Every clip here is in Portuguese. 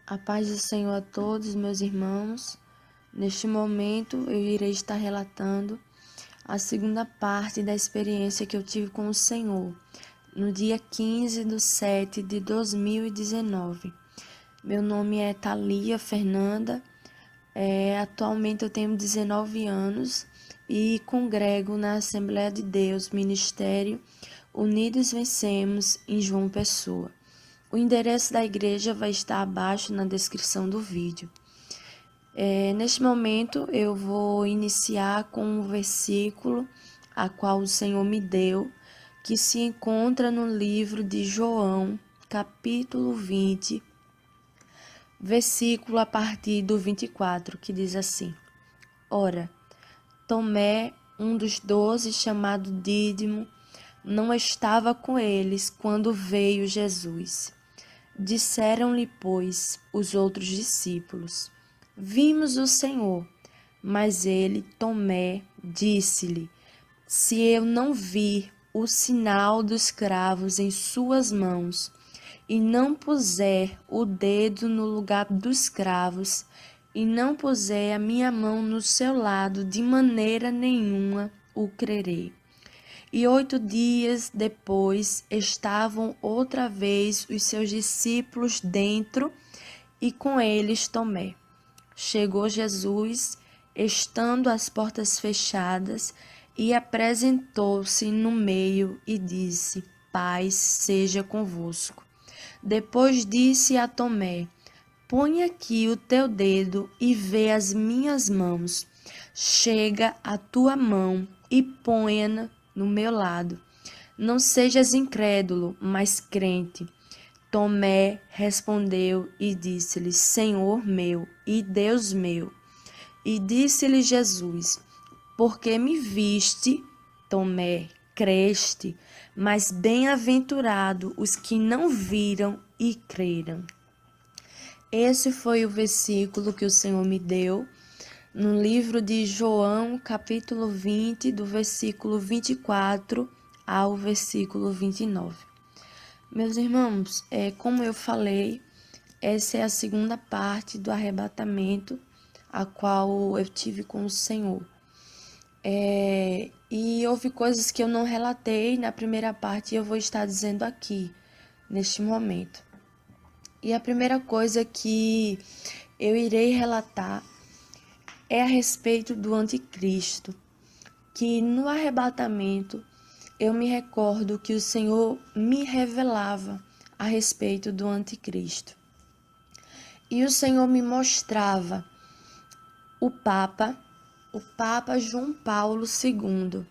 A paz do Senhor a todos, meus irmãos. Neste momento, eu irei estar relatando a segunda parte da experiência que eu tive com o Senhor, no dia 15/7/2019. Meu nome é Thalia Fernanda, atualmente eu tenho 19 anos e congrego na Assembleia de Deus, Ministério Unidos Vencemos, em João Pessoa. O endereço da igreja vai estar abaixo na descrição do vídeo. Neste momento eu vou iniciar com um versículo a qual o Senhor me deu, que se encontra no livro de João, capítulo 20, versículo a partir do 24, que diz assim: Ora, Tomé, um dos 12, chamado Dídimo, não estava com eles quando veio Jesus. Disseram-lhe, pois, os outros discípulos: Vimos o Senhor. Mas ele, Tomé, disse-lhe: Se eu não vir o sinal dos cravos em suas mãos, e não puser o dedo no lugar dos cravos, e não puser a minha mão no seu lado, de maneira nenhuma o crerei. E 8 dias depois estavam outra vez os seus discípulos dentro, e com eles Tomé. Chegou Jesus, estando as portas fechadas, e apresentou-se no meio e disse: Paz seja convosco. Depois disse a Tomé: Põe aqui o teu dedo e vê as minhas mãos. Chega a tua mão e ponha-na no meu lado. Não sejas incrédulo, mas crente. Tomé respondeu e disse-lhe: Senhor meu e Deus meu. E disse-lhe Jesus: Porque me viste, Tomé, creste, mas bem-aventurado os que não viram e creram. Esse foi o versículo que o Senhor me deu no livro de João, capítulo 20, do versículo 24 ao versículo 29. Meus irmãos, como eu falei, essa é a segunda parte do arrebatamento a qual eu tive com o Senhor. E houve coisas que eu não relatei na primeira parte e eu vou estar dizendo aqui, neste momento. E a primeira coisa que eu irei relatar é a respeito do anticristo, que no arrebatamento eu me recordo que o Senhor me revelava a respeito do anticristo. E o Senhor me mostrava o Papa João Paulo II.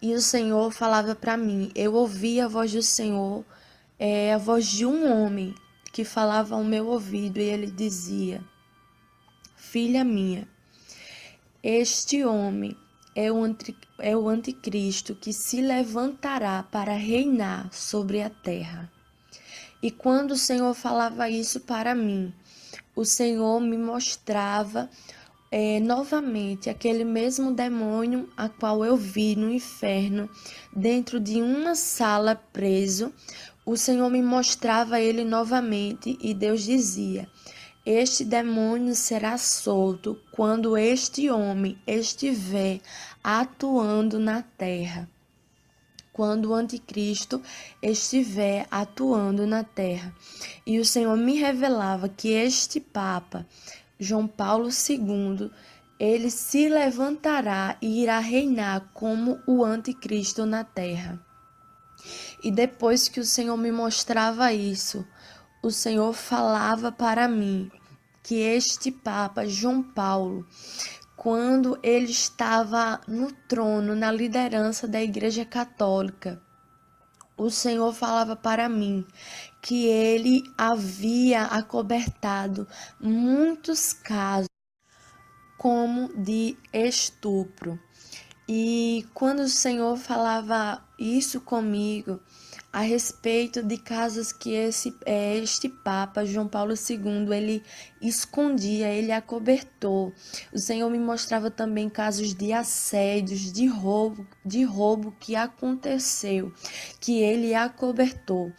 E o Senhor falava para mim, eu ouvia a voz do Senhor, a voz de um homem que falava ao meu ouvido, e ele dizia: Filha minha, este homem é o anticristo que se levantará para reinar sobre a terra. E quando o Senhor falava isso para mim, o Senhor me mostrava novamente aquele mesmo demônio a qual eu vi no inferno, dentro de uma sala preso. O Senhor me mostrava ele novamente e Deus dizia: Este demônio será solto quando este homem estiver atuando na terra. Quando o anticristo estiver atuando na terra. E o Senhor me revelava que este Papa, João Paulo II, ele se levantará e irá reinar como o anticristo na terra. E depois que o Senhor me mostrava isso, o Senhor falava para mim que este Papa, João Paulo, quando ele estava no trono, na liderança da Igreja Católica, o Senhor falava para mim que ele havia acobertado muitos casos como de estupro. E quando o Senhor falava isso comigo, a respeito de casos que este Papa, João Paulo II, ele escondia, ele acobertou. O Senhor me mostrava também casos de assédios, de roubo que aconteceu, que ele acobertou.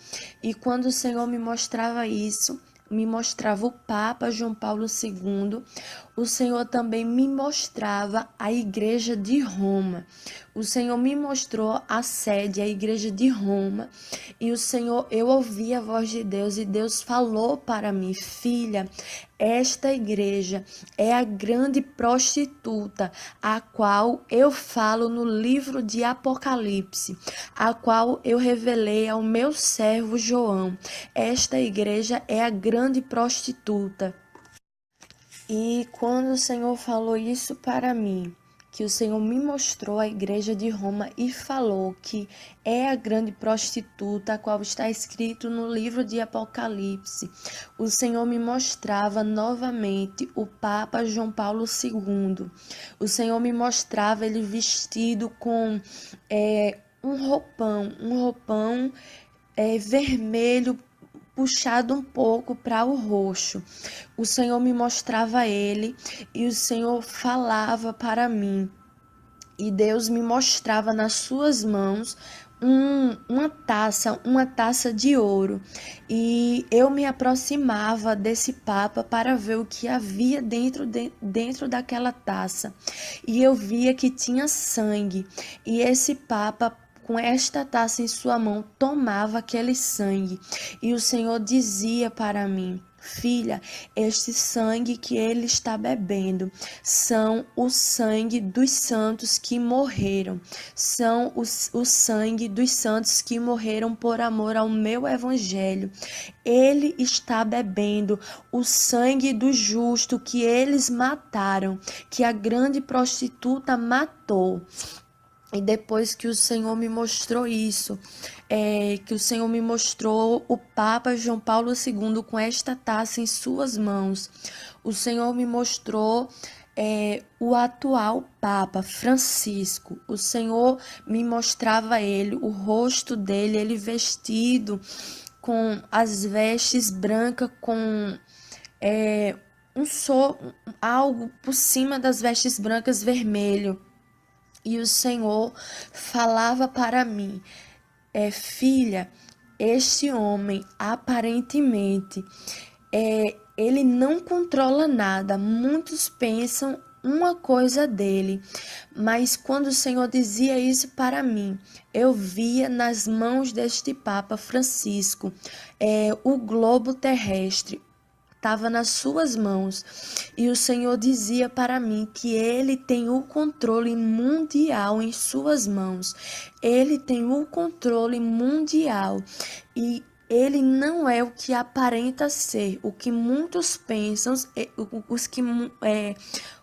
E quando o Senhor me mostrava isso, me mostrava o Papa João Paulo II, o Senhor também me mostrava a Igreja de Roma. O Senhor me mostrou a sede, a Igreja de Roma, e o Senhor, eu ouvi a voz de Deus e Deus falou para mim: filha, esta igreja é a grande prostituta, a qual eu falo no livro de Apocalipse, a qual eu revelei ao meu servo João. Esta igreja é a grande prostituta. E quando o Senhor falou isso para mim, que o Senhor me mostrou a igreja de Roma e falou que é a grande prostituta, a qual está escrito no livro de Apocalipse, o Senhor me mostrava novamente o Papa João Paulo II. O Senhor me mostrava ele vestido com um roupão vermelho, puxado um pouco para o roxo. O Senhor me mostrava ele e o Senhor falava para mim. E Deus me mostrava nas suas mãos uma taça de ouro. E eu me aproximava desse Papa para ver o que havia dentro daquela taça. E eu via que tinha sangue. E esse Papa, com esta taça em sua mão, tomava aquele sangue. E o Senhor dizia para mim: filha, este sangue que ele está bebendo são o sangue dos santos que morreram. São o sangue dos santos que morreram por amor ao meu evangelho. Ele está bebendo o sangue do justo que eles mataram, que a grande prostituta matou. E depois que o Senhor me mostrou isso, que o Senhor me mostrou o Papa João Paulo II com esta taça em suas mãos, o Senhor me mostrou o atual Papa Francisco. O Senhor me mostrava ele, o rosto dele, ele vestido com as vestes brancas, com algo por cima das vestes brancas vermelho. E o Senhor falava para mim: filha, este homem aparentemente ele não controla nada. Muitos pensam uma coisa dele, mas quando o Senhor dizia isso para mim, eu via nas mãos deste Papa Francisco o globo terrestre. Estava nas suas mãos, e o Senhor dizia para mim que ele tem o controle mundial em suas mãos. Ele tem o controle mundial e ele não é o que aparenta ser, o que muitos pensam,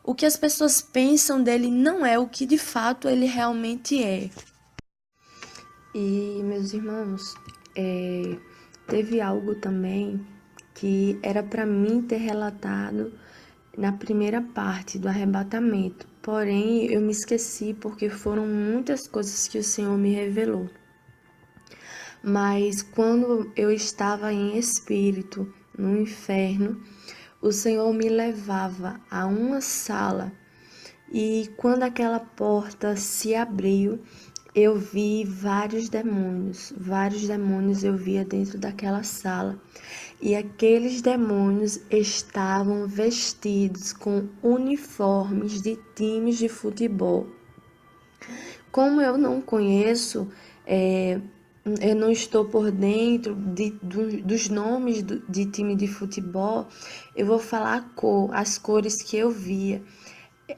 o que as pessoas pensam dele não é o que de fato ele realmente é. E, meus irmãos, teve algo também que era para mim ter relatado na primeira parte do arrebatamento. Porém, eu me esqueci porque foram muitas coisas que o Senhor me revelou. Mas quando eu estava em espírito no inferno, o Senhor me levava a uma sala e quando aquela porta se abriu, eu vi vários demônios eu via dentro daquela sala. E aqueles demônios estavam vestidos com uniformes de times de futebol. Como eu não conheço, eu não estou por dentro dos nomes de time de futebol, eu vou falar as cores que eu via.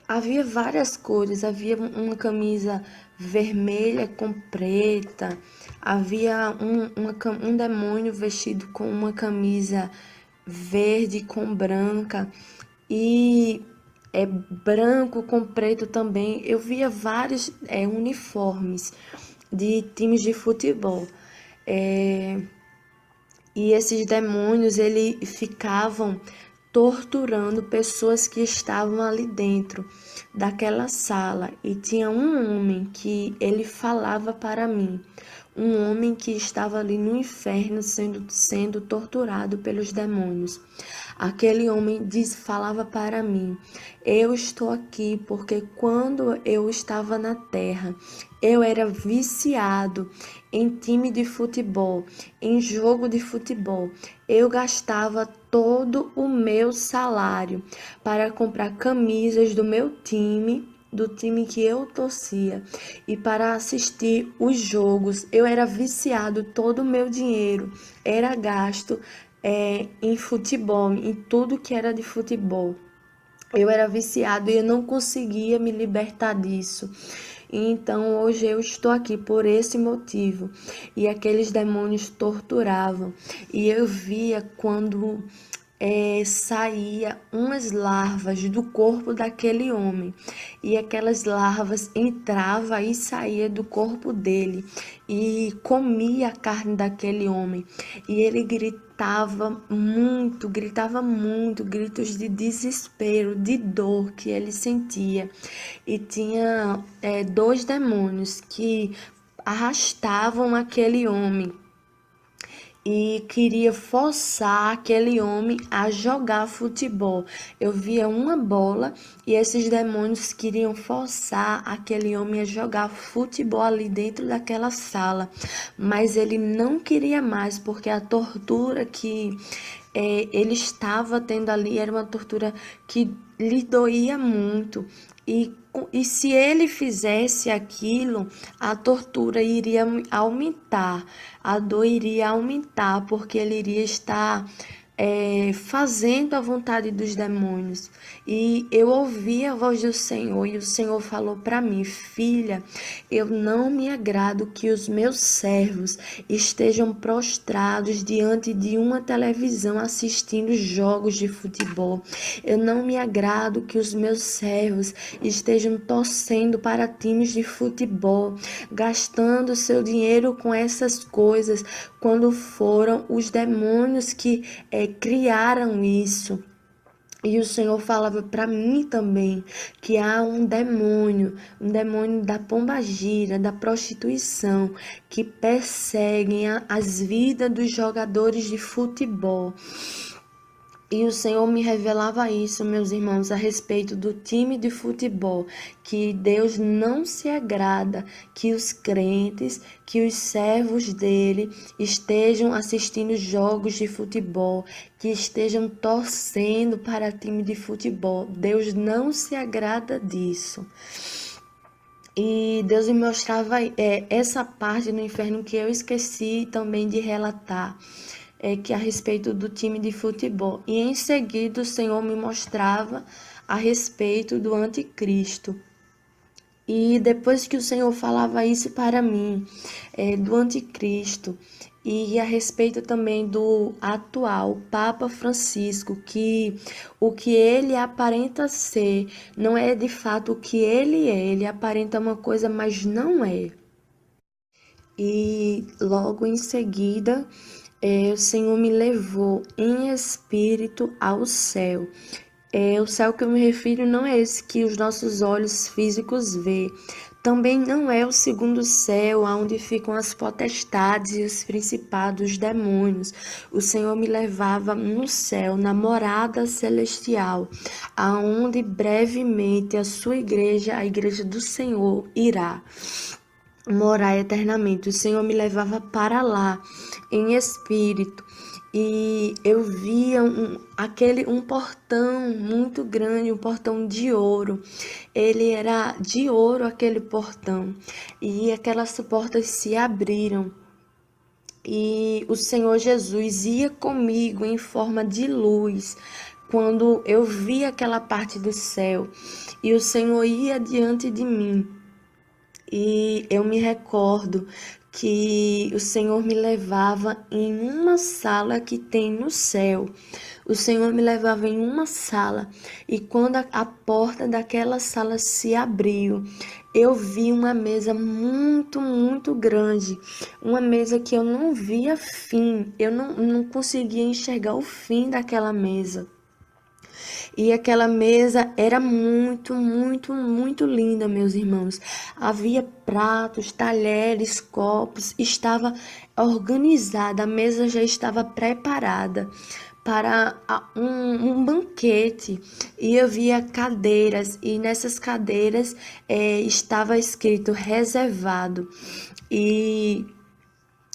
Havia várias cores, havia uma camisa vermelha com preta, havia um demônio vestido com uma camisa verde com branca e branco com preto também. Eu via vários uniformes de times de futebol. E esses demônios, eles ficavam torturando pessoas que estavam ali dentro daquela sala. E tinha um homem que ele falava para mim, um homem que estava ali no inferno sendo torturado pelos demônios. aquele homem falava para mim: eu estou aqui porque quando eu estava na terra, eu era viciado em time de futebol, em jogo de futebol. Eu gastava todo o meu salário para comprar camisas do meu time, do time que eu torcia, e para assistir os jogos. Eu era viciado, todo o meu dinheiro era gasto em futebol, em tudo que era de futebol. Eu era viciado e eu não conseguia me libertar disso. Então hoje eu estou aqui por esse motivo. E aqueles demônios torturavam. E eu via quando saía umas larvas do corpo daquele homem, e aquelas larvas entrava e saía do corpo dele e comia a carne daquele homem, e ele gritava muito, gritos de desespero, de dor que ele sentia. E tinha dois demônios que arrastavam aquele homem e queria forçar aquele homem a jogar futebol. Eu via uma bola e esses demônios queriam forçar aquele homem a jogar futebol ali dentro daquela sala, mas ele não queria mais, porque a tortura que ele estava tendo ali era uma tortura que lhe doía muito. E se ele fizesse aquilo, a tortura iria aumentar, a dor iria aumentar, porque ele iria estar fazendo a vontade dos demônios. E eu ouvi a voz do Senhor, e o Senhor falou para mim: filha, eu não me agrado que os meus servos estejam prostrados diante de uma televisão assistindo jogos de futebol. Eu não me agrado que os meus servos estejam torcendo para times de futebol, gastando seu dinheiro com essas coisas, quando foram os demônios que criaram isso. E o Senhor falava para mim também que há um demônio da pombagira, da prostituição, que perseguem as vidas dos jogadores de futebol. E o Senhor me revelava isso, meus irmãos, a respeito do time de futebol, que Deus não se agrada que os crentes, que os servos dele estejam assistindo jogos de futebol, que estejam torcendo para time de futebol. Deus não se agrada disso. E Deus me mostrava essa parte do inferno que eu esqueci também de relatar, que a respeito do time de futebol. E em seguida o Senhor me mostrava a respeito do anticristo. E depois que o Senhor falava isso para mim, do anticristo, e a respeito também do atual Papa Francisco, que o que ele aparenta ser não é de fato o que ele aparenta uma coisa, mas não é. E logo em seguida, o Senhor me levou em espírito ao céu. O céu que eu me refiro não é esse que os nossos olhos físicos vê. Também não é o segundo céu, onde ficam as potestades e os principados, os demônios. O Senhor me levava no céu, na morada celestial, aonde brevemente a sua igreja, a igreja do Senhor, irá morar eternamente. O Senhor me levava para lá em espírito, e eu via um portão muito grande, um portão de ouro. Ele era de ouro, aquele portão, e aquelas portas se abriram. E o Senhor Jesus ia comigo em forma de luz, quando eu vi aquela parte do céu, e o Senhor ia diante de mim. E eu me recordo que o Senhor me levava em uma sala que tem no céu. O Senhor me levava em uma sala, e quando a porta daquela sala se abriu, eu vi uma mesa muito, muito grande. Uma mesa que eu não via fim, eu não conseguia enxergar o fim daquela mesa. E aquela mesa era muito, muito, muito linda, meus irmãos. Havia pratos, talheres, copos, estava organizada, a mesa já estava preparada para um banquete, e eu via cadeiras, e nessas cadeiras estava escrito reservado, e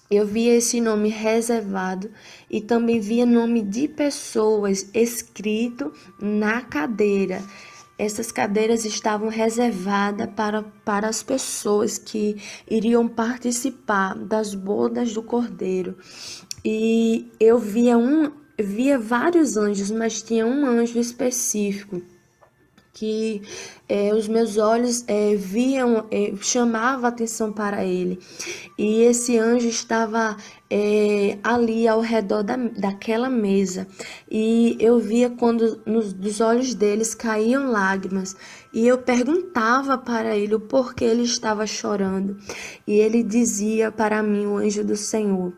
eu via esse nome reservado e também via nome de pessoas escrito na cadeira. Essas cadeiras estavam reservadas para as pessoas que iriam participar das bodas do Cordeiro. E eu via vários anjos, mas tinha um anjo específico que os meus olhos viam, chamava atenção para ele. E esse anjo estava ali ao redor daquela mesa. E eu via quando dos olhos deles caíam lágrimas. E eu perguntava para ele o porquê ele estava chorando. E ele dizia para mim, o anjo do Senhor,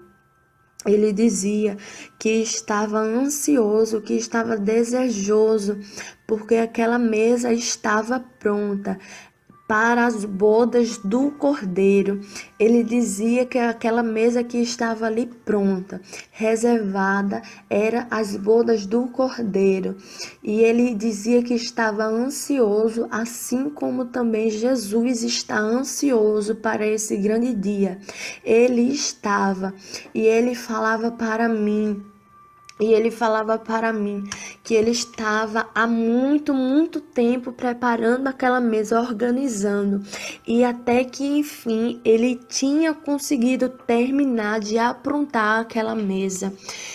ele dizia que estava ansioso, que estava desejoso, porque aquela mesa estava pronta para as bodas do Cordeiro. Ele dizia que aquela mesa que estava ali pronta, reservada, era as bodas do Cordeiro. E ele dizia que estava ansioso, assim como também Jesus está ansioso para esse grande dia. Ele estava, e ele falava para mim, que ele estava há muito, muito tempo preparando aquela mesa, organizando. E até que, enfim, ele tinha conseguido terminar de aprontar aquela mesa.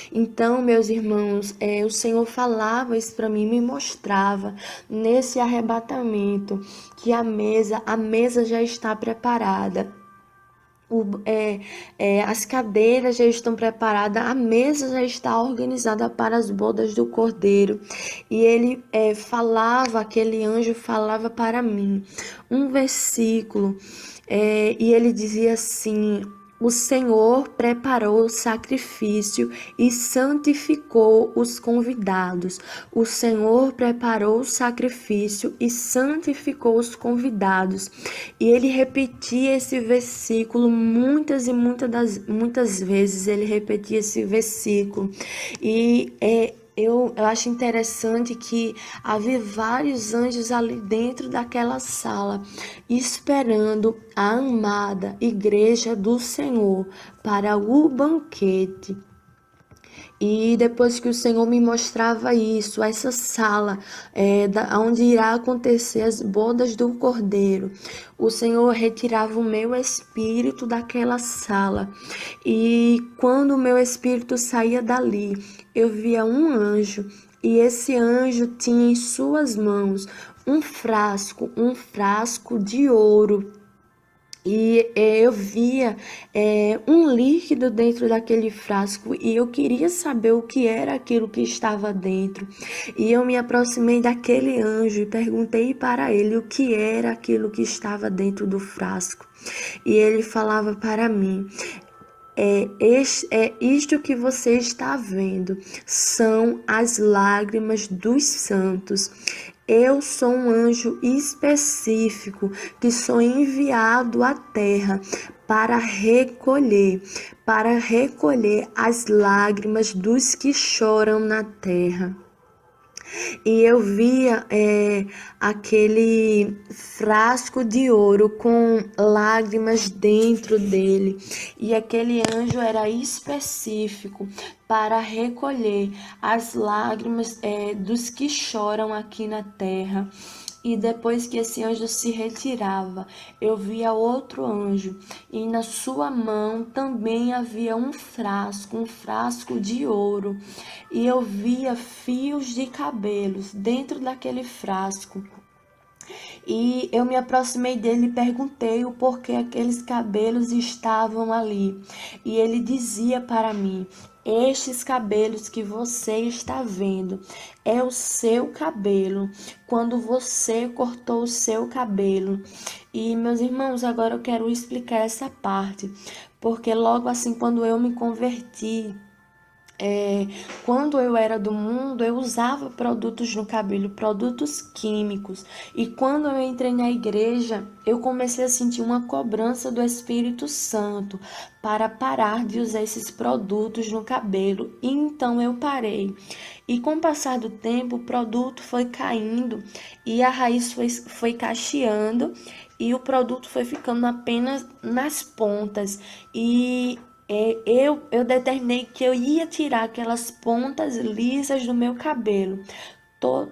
Então, meus irmãos, o Senhor falava isso para mim, me mostrava nesse arrebatamento que a mesa já está preparada. As cadeiras já estão preparadas, a mesa já está organizada para as bodas do Cordeiro. E ele aquele anjo falava para mim um versículo, e ele dizia assim: o Senhor preparou o sacrifício e santificou os convidados. O Senhor preparou o sacrifício e santificou os convidados. E ele repetia esse versículo muitas e muitas vezes. Ele repetia esse versículo. E eu acho interessante que havia vários anjos ali dentro daquela sala, esperando a amada igreja do Senhor para o banquete. E depois que o Senhor me mostrava isso, essa sala onde irá acontecer as bodas do Cordeiro, o Senhor retirava o meu espírito daquela sala. E quando o meu espírito saía dali, eu via um anjo, e esse anjo tinha em suas mãos um frasco de ouro. E eu via um líquido dentro daquele frasco, e eu queria saber o que era aquilo que estava dentro. E eu me aproximei daquele anjo e perguntei para ele o que era aquilo que estava dentro do frasco. E ele falava para mim: isto que você está vendo são as lágrimas dos santos. Eu sou um anjo específico que sou enviado à terra para recolher as lágrimas dos que choram na terra. E eu via aquele frasco de ouro com lágrimas dentro dele. E aquele anjo era específico para recolher as lágrimas dos que choram aqui na terra. E depois que esse anjo se retirava, eu via outro anjo, e na sua mão também havia um frasco de ouro. E eu via fios de cabelos dentro daquele frasco. E eu me aproximei dele e perguntei o porquê aqueles cabelos estavam ali. E ele dizia para mim: estes cabelos que você está vendo é o seu cabelo, quando você cortou o seu cabelo. E, meus irmãos, agora eu quero explicar essa parte, porque logo assim, quando eu me converti, Quando eu era do mundo, eu usava produtos no cabelo, produtos químicos. E quando eu entrei na igreja, eu comecei a sentir uma cobrança do Espírito Santo para parar de usar esses produtos no cabelo. E então eu parei. E com o passar do tempo, o produto foi caindo e a raiz foi cacheando e o produto foi ficando apenas nas pontas. E eu determinei que eu ia tirar aquelas pontas lisas do meu cabelo.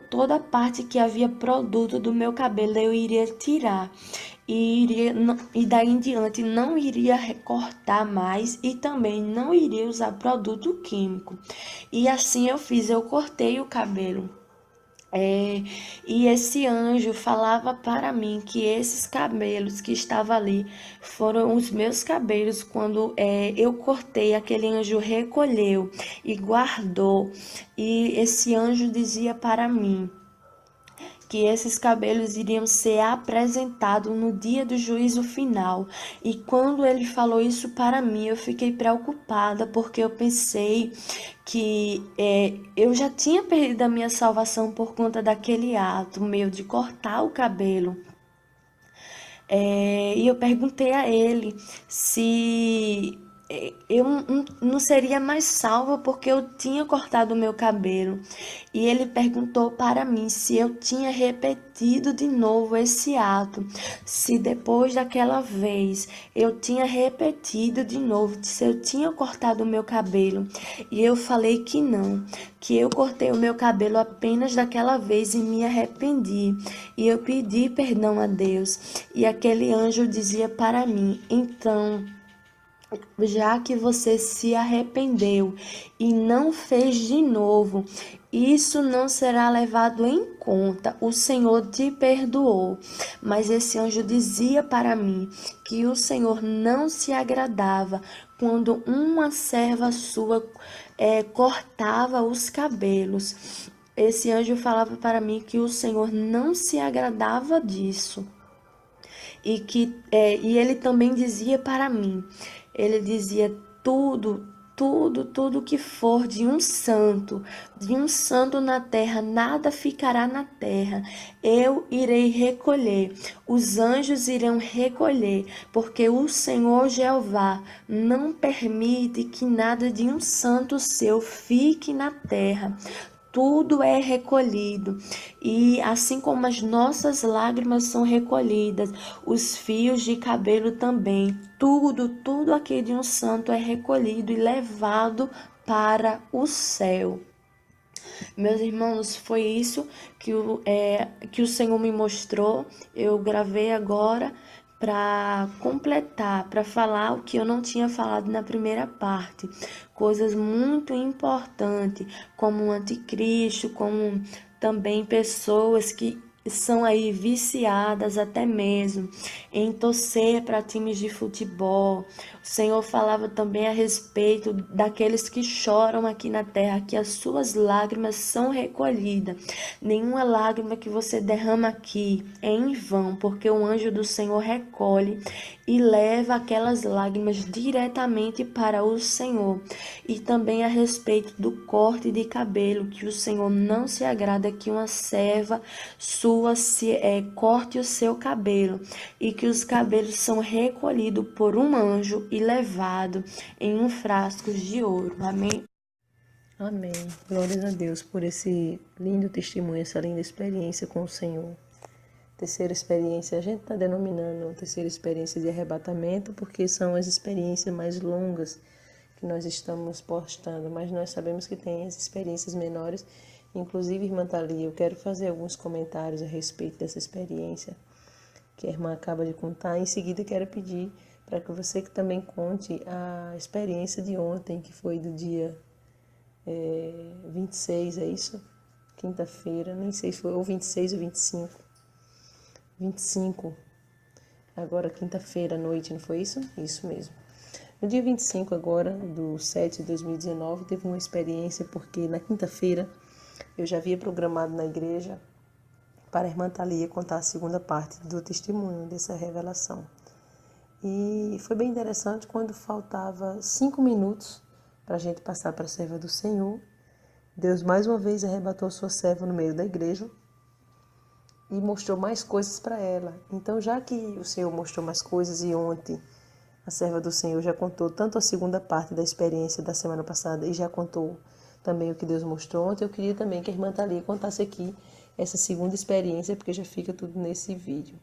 Toda a parte que havia produto do meu cabelo eu iria tirar. E daí em diante não iria recortar mais e também não iria usar produto químico. E assim eu fiz, eu cortei o cabelo. É, e esse anjo falava para mim que esses cabelos que estavam ali foram os meus cabelos quando eu cortei, aquele anjo recolheu e guardou. E esse anjo dizia para mim que esses cabelos iriam ser apresentados no dia do juízo final. E quando ele falou isso para mim, eu fiquei preocupada, porque eu pensei que eu já tinha perdido a minha salvação por conta daquele ato meu de cortar o cabelo. E eu perguntei a ele se eu não seria mais salva porque eu tinha cortado o meu cabelo. E ele perguntou para mim se eu tinha repetido de novo esse ato, se depois daquela vez eu tinha repetido de novo, se eu tinha cortado o meu cabelo. E eu falei que não, que eu cortei o meu cabelo apenas daquela vez e me arrependi. E eu pedi perdão a Deus. E aquele anjo dizia para mim: então, já que você se arrependeu e não fez de novo, isso não será levado em conta. O Senhor te perdoou. Mas esse anjo dizia para mim que o Senhor não se agradava quando uma serva sua cortava os cabelos. Esse anjo falava para mim que o Senhor não se agradava disso. E ele também dizia para mim, ele dizia tudo que for de um santo na terra, nada ficará na terra. Eu irei recolher, os anjos irão recolher, porque o Senhor Jeová não permite que nada de um santo seu fique na terra. Tudo é recolhido, e assim como as nossas lágrimas são recolhidas, os fios de cabelo também, tudo aqui de um santo é recolhido e levado para o céu. Meus irmãos, foi isso que o Senhor me mostrou. Eu gravei agora para completar, para falar o que eu não tinha falado na primeira parte. Coisas muito importantes, como o anticristo, como também pessoas que são aí viciadas até mesmo em torcer para times de futebol. O Senhor falava também a respeito daqueles que choram aqui na terra, que as suas lágrimas são recolhidas. Nenhuma lágrima que você derrama aqui é em vão, porque o anjo do Senhor recolhe e leva aquelas lágrimas diretamente para o Senhor. E também a respeito do corte de cabelo, que o Senhor não se agrada que uma serva sua corte o seu cabelo, e que os cabelos são recolhidos por um anjo e levados em um frasco de ouro. Amém? Amém. Glórias a Deus por esse lindo testemunho, essa linda experiência com o Senhor. Terceira experiência, a gente está denominando terceira experiência de arrebatamento, porque são as experiências mais longas que nós estamos postando, mas nós sabemos que tem as experiências menores. Inclusive, irmã Thalia, eu quero fazer alguns comentários a respeito dessa experiência que a irmã acaba de contar. Em seguida, quero pedir para que você que também conte a experiência de ontem, que foi do dia 26, é isso? Quinta-feira, nem sei se foi ou 26 ou 25. 25, agora quinta-feira à noite, não foi isso? Isso mesmo. No dia 25 agora, do 7 de 2019, teve uma experiência, porque na quinta-feira eu já havia programado na igreja para a irmã Thalia contar a segunda parte do testemunho dessa revelação. E foi bem interessante quando faltava 5 minutos para a gente passar para a serva do Senhor. Deus mais uma vez arrebatou sua serva no meio da igreja e mostrou mais coisas para ela. Então, já que o Senhor mostrou mais coisas e ontem a serva do Senhor já contou tanto a segunda parte da experiência da semana passada e já contou também o que Deus mostrou ontem, eu queria também que a irmã Thalia contasse aqui essa segunda experiência, porque já fica tudo nesse vídeo.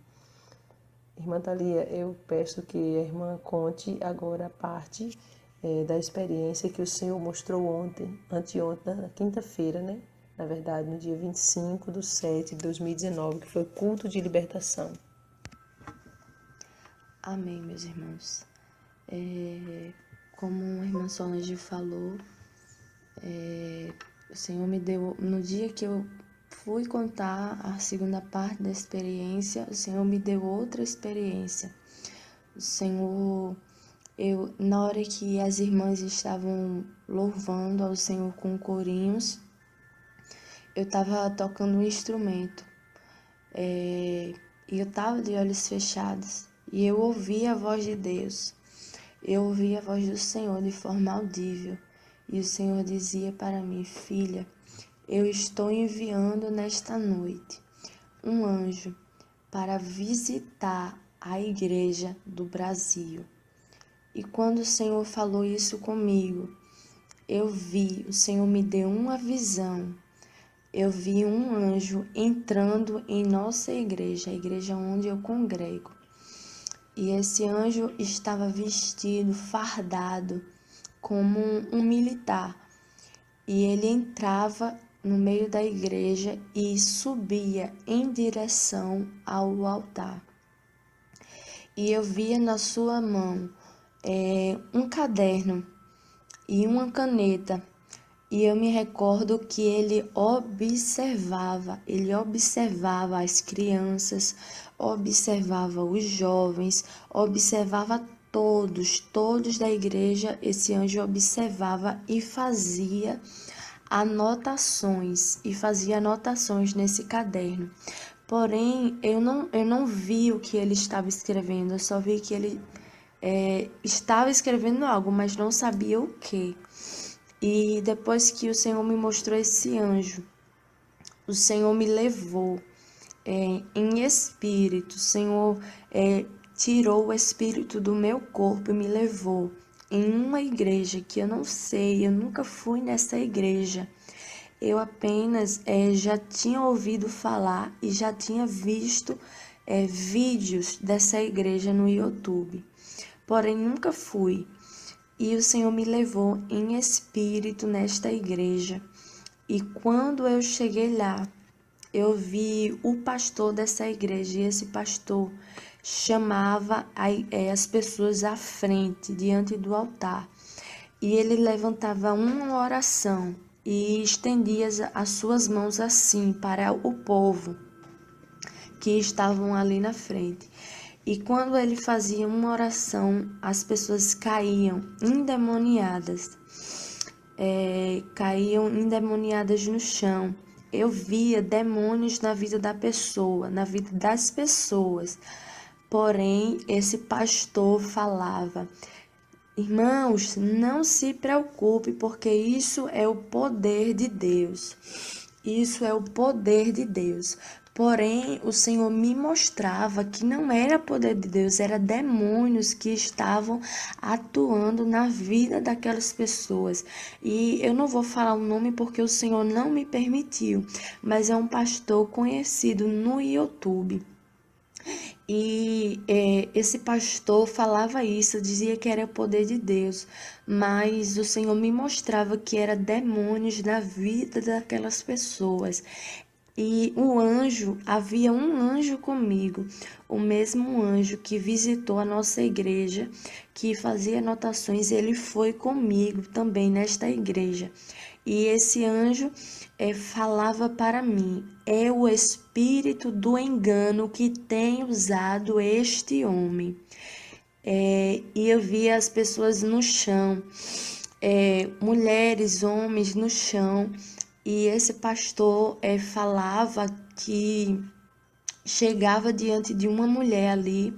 Irmã Thalia, eu peço que a irmã conte agora a parte da experiência que o Senhor mostrou ontem, anteontem, na quinta-feira, né? Na verdade, no dia 25/7/2019, que foi o culto de libertação. Amém, meus irmãos. Como a irmã Solange falou, o Senhor me deu, no dia que eu fui contar a segunda parte da experiência, o Senhor me deu outra experiência. O Senhor, na hora que as irmãs estavam louvando ao Senhor com corinhos, eu estava tocando um instrumento e eu estava de olhos fechados e eu ouvi a voz de Deus, eu ouvi a voz do Senhor de forma audível e o Senhor dizia para mim: filha, eu estou enviando nesta noite um anjo para visitar a igreja do Brasil. E quando o Senhor falou isso comigo, o Senhor me deu uma visão. Eu vi um anjo entrando em nossa igreja, a igreja onde eu congrego. E esse anjo estava vestido, fardado, como um militar. E ele entrava no meio da igreja e subia em direção ao altar. E eu via na sua mão um caderno e uma caneta. E eu me recordo que ele observava as crianças, observava os jovens, observava todos da igreja. Esse anjo observava e fazia anotações nesse caderno. Porém, eu não vi o que ele estava escrevendo, eu só vi que ele estava escrevendo algo, mas não sabia o que. E depois que o Senhor me mostrou esse anjo, o Senhor me levou em espírito. O Senhor tirou o espírito do meu corpo e me levou em uma igreja que eu não sei, eu nunca fui nessa igreja. Eu apenas já tinha ouvido falar e já tinha visto vídeos dessa igreja no YouTube. Porém, nunca fui. E o Senhor me levou em espírito nesta igreja. E quando eu cheguei lá, eu vi o pastor dessa igreja. E esse pastor chamava as pessoas à frente, diante do altar. E ele levantava uma oração e estendia as suas mãos assim para o povo que estavam ali na frente. E quando ele fazia uma oração, as pessoas caíam endemoniadas no chão. Eu via demônios na vida da pessoa, na vida das pessoas. Porém, esse pastor falava: irmãos, não se preocupe, porque isso é o poder de Deus. Isso é o poder de Deus. Porém, o Senhor me mostrava que não era poder de Deus, era demônios que estavam atuando na vida daquelas pessoas. E eu não vou falar o nome porque o Senhor não me permitiu, mas é um pastor conhecido no YouTube. E esse pastor falava isso, dizia que era o poder de Deus, mas o Senhor me mostrava que era demônios na vida daquelas pessoas. E havia um anjo comigo, o mesmo anjo que visitou a nossa igreja, que fazia anotações, ele foi comigo também nesta igreja. E esse anjo falava para mim: é o espírito do engano que tem usado este homem. E eu via as pessoas no chão, mulheres, homens no chão. E esse pastor falava que chegava diante de uma mulher ali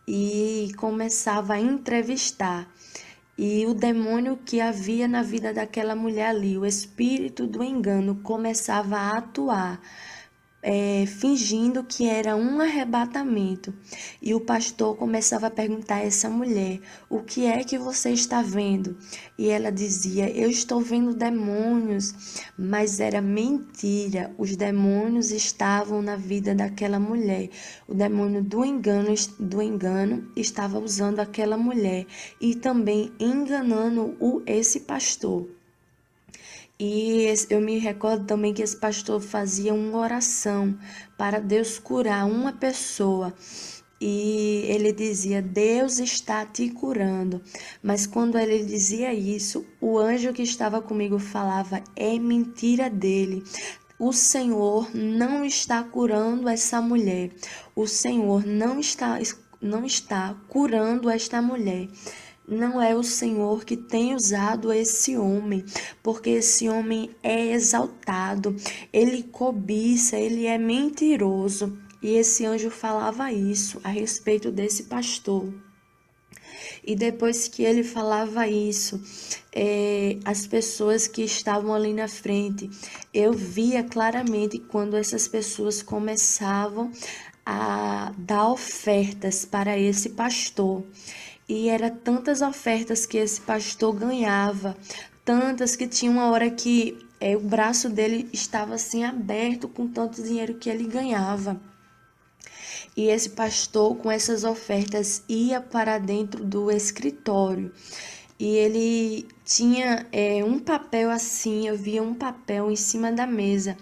e começava a entrevistar. E o demônio que havia na vida daquela mulher ali, o espírito do engano, começava a atuar, fingindo que era um arrebatamento. E o pastor começava a perguntar a essa mulher: o que é que você está vendo? E ela dizia: eu estou vendo demônios. Mas era mentira. Os demônios estavam na vida daquela mulher. O demônio do engano estava usando aquela mulher e também enganando esse pastor. Eu me recordo também que esse pastor fazia uma oração para Deus curar uma pessoa. E ele dizia: Deus está te curando. Mas quando ele dizia isso, o anjo que estava comigo falava: é mentira dele. O Senhor não está curando essa mulher. O Senhor não está curando esta mulher. Não é o Senhor que tem usado esse homem, porque esse homem é exaltado, ele cobiça, ele é mentiroso. E esse anjo falava isso a respeito desse pastor. E depois que ele falava isso, as pessoas que estavam ali na frente, eu via claramente quando essas pessoas começavam a dar ofertas para esse pastor. E era tantas ofertas que esse pastor ganhava, tantas que tinha uma hora que o braço dele estava assim aberto com tanto dinheiro que ele ganhava. E esse pastor, com essas ofertas, ia para dentro do escritório. E ele tinha um papel assim, eu via um papel em cima da mesa.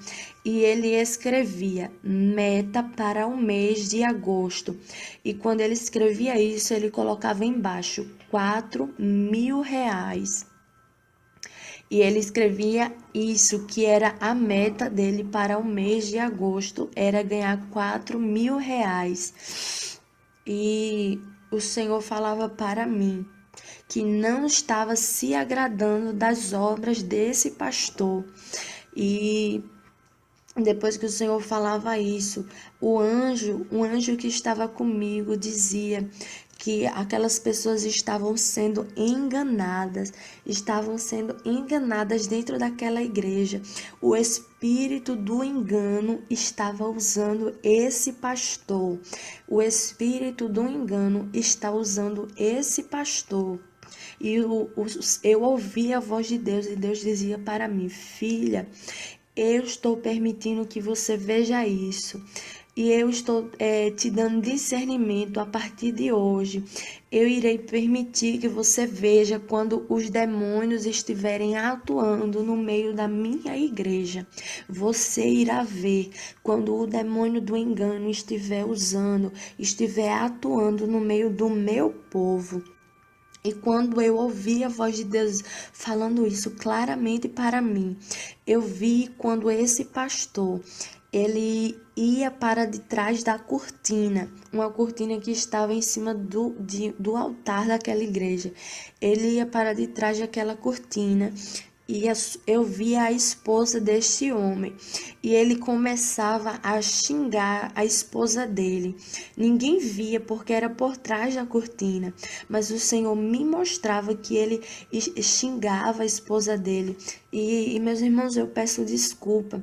E ele escrevia meta para o mês de agosto. E quando ele escrevia isso, ele colocava embaixo R$ 4.000. E ele escrevia isso, que era a meta dele para o mês de agosto, era ganhar R$ 4.000. E o Senhor falava para mim que não estava se agradando das obras desse pastor. E depois que o Senhor falava isso, o anjo que estava comigo dizia que aquelas pessoas estavam sendo enganadas dentro daquela igreja. O espírito do engano estava usando esse pastor. O espírito do engano está usando esse pastor. E eu ouvi a voz de Deus e Deus dizia para mim: filha, eu estou permitindo que você veja isso. E eu estou te dando discernimento a partir de hoje. Eu irei permitir que você veja quando os demônios estiverem atuando no meio da minha igreja. Você irá ver quando o demônio do engano estiver atuando no meio do meu povo. E quando eu ouvi a voz de Deus falando isso claramente para mim, eu vi quando esse pastor, ele ia para de trás da cortina, uma cortina que estava em cima do altar daquela igreja. Ele ia para de trás daquela cortina e eu via a esposa deste homem e ele começava a xingar a esposa dele. Ninguém via porque era por trás da cortina, mas o Senhor me mostrava que ele xingava a esposa dele. E meus irmãos, eu peço desculpa,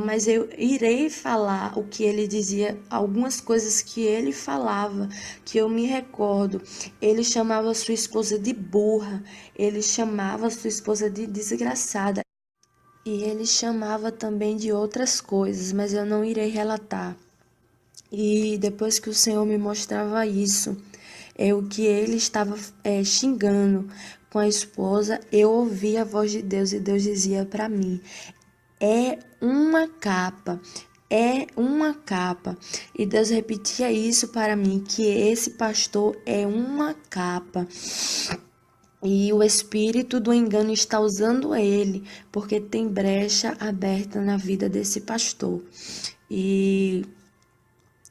mas eu irei falar o que ele dizia, algumas coisas que ele falava, que eu me recordo. Ele chamava sua esposa de burra, ele chamava sua esposa de desgraçada. E ele chamava também de outras coisas, mas eu não irei relatar. E depois que o Senhor me mostrava isso, o que ele estava xingando com a esposa, eu ouvi a voz de Deus e Deus dizia para mim: é uma capa. É uma capa. E Deus repetia isso para mim, que esse pastor é uma capa. E o espírito do engano está usando ele, porque tem brecha aberta na vida desse pastor. E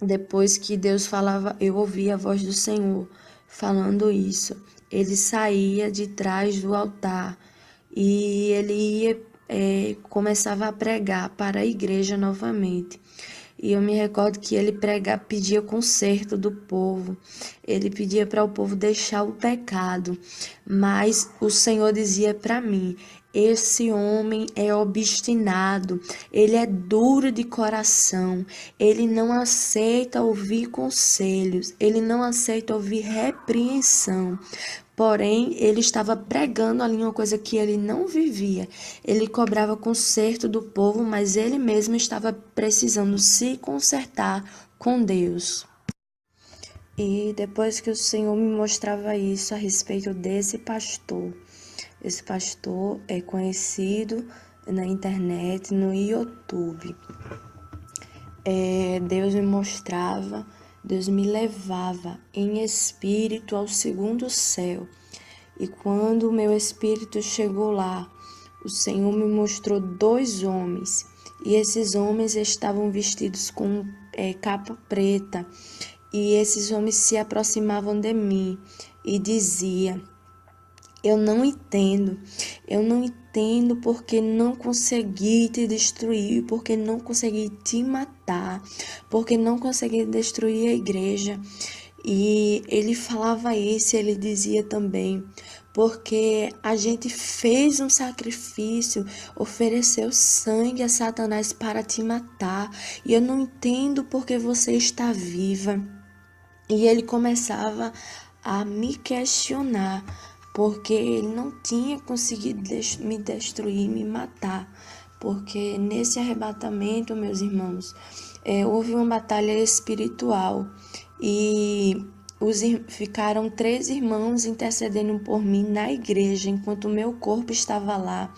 depois que Deus falava, eu ouvi a voz do Senhor falando isso. Ele saía de trás do altar e ele ia, começava a pregar para a igreja novamente. E eu me recordo que ele pedia conserto do povo, ele pedia para o povo deixar o pecado, mas o Senhor dizia para mim: esse homem é obstinado, ele é duro de coração, ele não aceita ouvir conselhos, ele não aceita ouvir repreensão. Porém, ele estava pregando ali uma coisa que ele não vivia. Ele cobrava conserto do povo, mas ele mesmo estava precisando se consertar com Deus. E depois que o Senhor me mostrava isso a respeito desse pastor, esse pastor é conhecido na internet, no YouTube. Deus me mostrava, Deus me levava em espírito ao segundo céu. E quando o meu espírito chegou lá, o Senhor me mostrou 2 homens. E esses homens estavam vestidos com capa preta. E esses homens se aproximavam de mim e diziam: eu não entendo porque não consegui te destruir, porque não consegui te matar, porque não consegui destruir a igreja. E ele falava isso, ele dizia também: porque a gente fez um sacrifício, ofereceu sangue a Satanás para te matar, e eu não entendo porque você está viva. E ele começava a me questionar, porque ele não tinha conseguido me destruir, me matar. Porque nesse arrebatamento, meus irmãos, houve uma batalha espiritual e ficaram 3 irmãos intercedendo por mim na igreja, enquanto o meu corpo estava lá.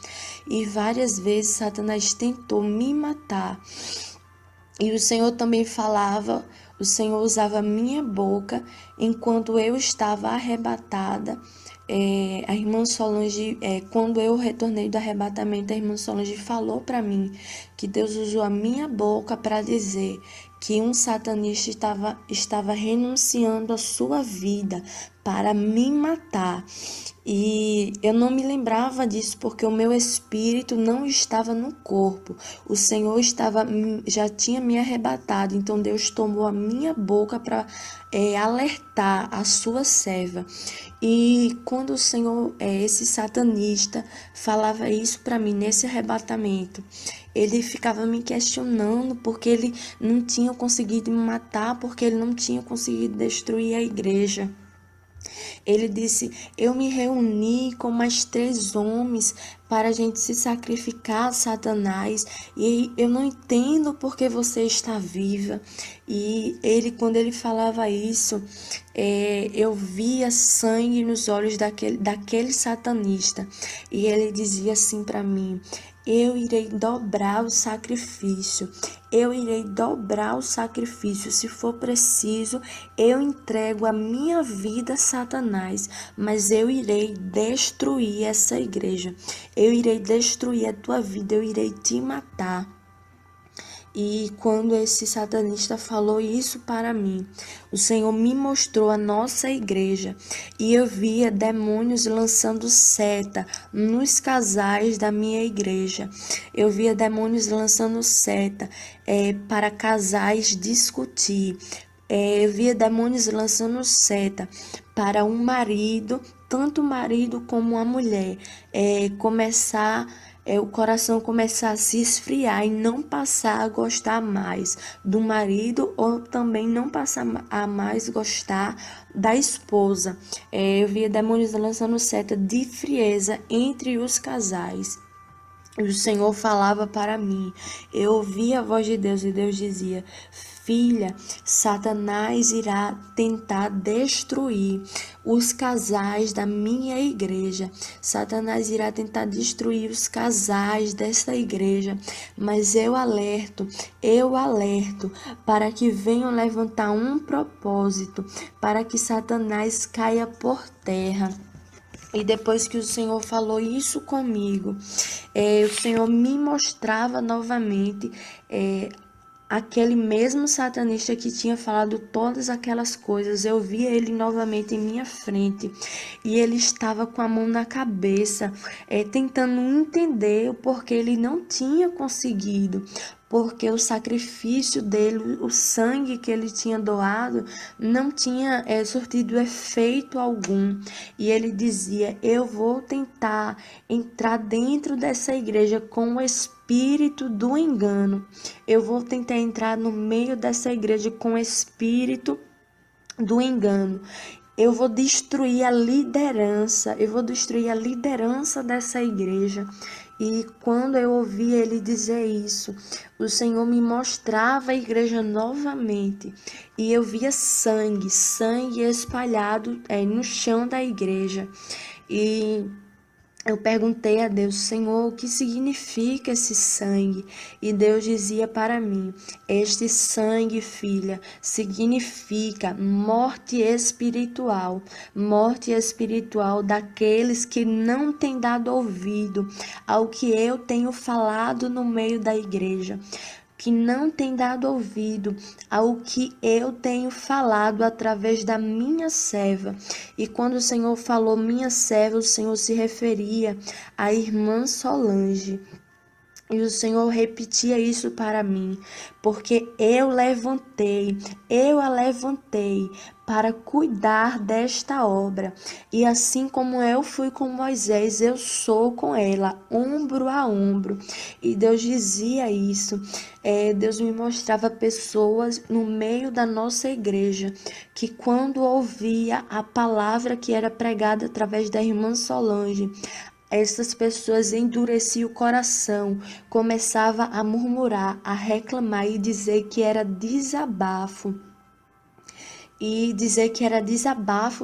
E várias vezes Satanás tentou me matar. E o Senhor também falava, o Senhor usava minha boca enquanto eu estava arrebatada. A irmã Solange, quando eu retornei do arrebatamento, a irmã Solange falou para mim que Deus usou a minha boca para dizer que um satanista estava renunciando à sua vida para me matar. E eu não me lembrava disso porque o meu espírito não estava no corpo. O Senhor já tinha me arrebatado, então Deus tomou a minha boca para alertar a sua serva. E quando o Senhor, esse satanista, falava isso para mim nesse arrebatamento, ele ficava me questionando porque ele não tinha conseguido me matar, porque ele não tinha conseguido destruir a igreja. Ele disse: eu me reuni com mais 3 homens para a gente se sacrificar a Satanás, e eu não entendo porque você está viva. E ele, quando ele falava isso, eu via sangue nos olhos daquele satanista, e ele dizia assim para mim: eu irei dobrar o sacrifício. Eu irei dobrar o sacrifício. Se for preciso, eu entrego a minha vida a Satanás, mas eu irei destruir essa igreja. Eu irei destruir a tua vida. Eu irei te matar. E quando esse satanista falou isso para mim, o Senhor me mostrou a nossa igreja e eu via demônios lançando seta nos casais da minha igreja. Eu via demônios lançando seta para casais discutir. Eu via demônios lançando seta para um marido, tanto o marido como a mulher, o coração começar a se esfriar e não passar a gostar mais do marido, ou também não passar a mais gostar da esposa. Eu via demônios lançando seta de frieza entre os casais. E o Senhor falava para mim, eu ouvia a voz de Deus e Deus dizia: filha, Satanás irá tentar destruir os casais da minha igreja. Satanás irá tentar destruir os casais desta igreja, mas eu alerto para que venham levantar um propósito, para que Satanás caia por terra. E depois que o Senhor falou isso comigo, o Senhor me mostrava novamente aquele mesmo satanista que tinha falado todas aquelas coisas. Eu via ele novamente em minha frente e ele estava com a mão na cabeça, tentando entender o porquê ele não tinha conseguido. porque o sacrifício dele, o sangue que ele tinha doado, não tinha surtido efeito algum. E ele dizia: eu vou tentar entrar dentro dessa igreja com o espírito do engano. Eu vou tentar entrar no meio dessa igreja com o espírito do engano. Eu vou destruir a liderança, dessa igreja. E quando eu ouvi ele dizer isso, o Senhor me mostrava a igreja novamente. E eu via sangue espalhado no chão da igreja. E eu perguntei a Deus: Senhor, o que significa esse sangue? E Deus dizia para mim: este sangue, filha, significa morte espiritual daqueles que não têm dado ouvido ao que eu tenho falado no meio da igreja, que não tem dado ouvido ao que eu tenho falado através da minha serva. E quando o Senhor falou minha serva, o Senhor se referia à irmã Solange. E o Senhor repetia isso para mim, porque eu a levantei para cuidar desta obra. E assim como eu fui com Moisés, eu sou com ela, ombro a ombro. E Deus dizia isso. Deus me mostrava pessoas no meio da nossa igreja que, quando ouvia a palavra que era pregada através da irmã Solange, essas pessoas endureciam o coração, começava a murmurar, a reclamar e dizer que era desabafo.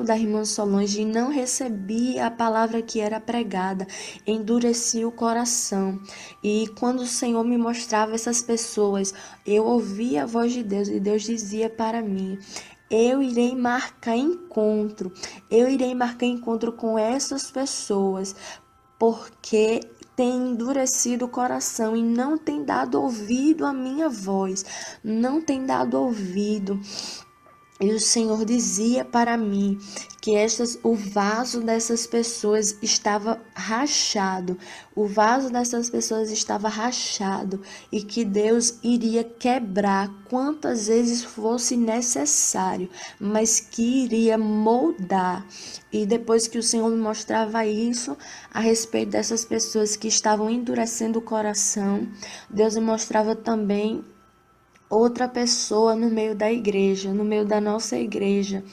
Da irmã Solange, e não recebia a palavra que era pregada, endurecia o coração. E quando o Senhor me mostrava essas pessoas, eu ouvia a voz de Deus e Deus dizia para mim: eu irei marcar encontro com essas pessoas, porque tem endurecido o coração e não tem dado ouvido à minha voz, não tem dado ouvido. E o Senhor dizia para mim que o vaso dessas pessoas estava rachado, e que Deus iria quebrar quantas vezes fosse necessário, mas que iria moldar. E depois que o Senhor me mostrava isso a respeito dessas pessoas que estavam endurecendo o coração, Deus me mostrava também outra pessoa no meio da igreja, no meio da nossa igreja,